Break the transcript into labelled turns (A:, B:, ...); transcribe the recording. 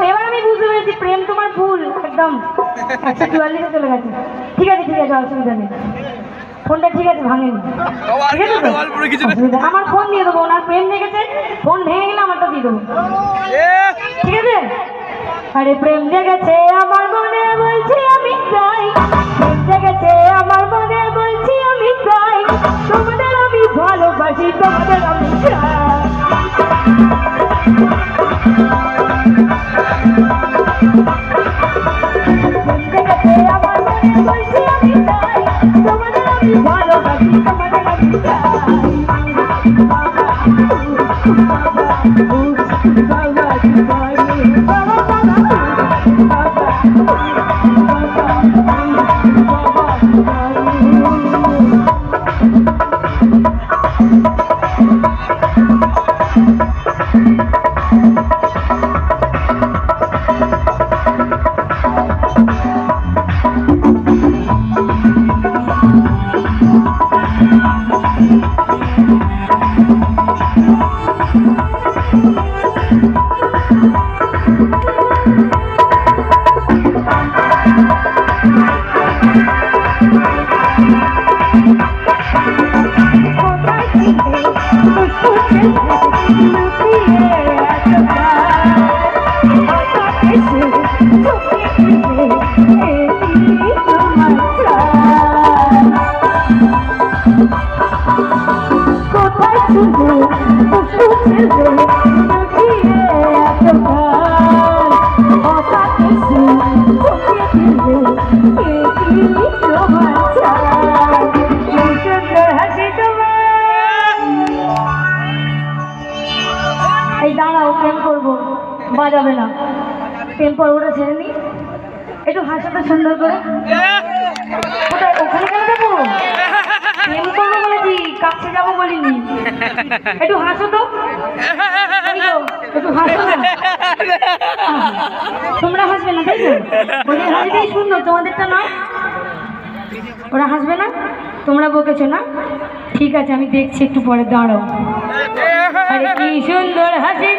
A: এবার আমি বুঝতে পেরেছি প্রেম তোমার ভুল একদম 144 চলে গেছে। ঠিক আছে অসুবিধা নেই, ফোনটা ঠিক আছে ভাঙেনি, ঠিক আছে তো? আমার ফোন দিয়ে দেবো, ওনার প্রেম জেগেছে, ফোন ভেঙে গেলে আমারটা দিয়ে দেবো, ঠিক আছে? আরে প্রেম জেগেছে আমার মনে বলছি আমি চাই, প্রেম জেগেছে আমার মনে বলছি আমি চাই, তোমাদের আমি ভালোবাসি, তোমাদের আমি চাই। আমার মনে বলছি আমি চাই, তোমাদের আমি ভালোবাসি, তোমাদের আমি দাঁড়াও, প্রেম করবো, বাজাবে না, প্রেম পর্বটা ছেড়ে নি, একটু হাসাটা সুন্দর করে। কোথায় ওখানে কেন যাবো? প্রেম করবো বলেছি, কাছে যাবো বলিনি। একটু হাসো তো, একটু হাসো না। তোমরা হাসবে না তাই তো? ওদের হাসিটাই সুন্দর, তোমাদেরটা না। ওরা হাসবে না, তোমরা বকেছো না? ঠিক আছে, আমি দেখছি একটু পরে, দাঁড়াও। আরে কি সুন্দর হাসি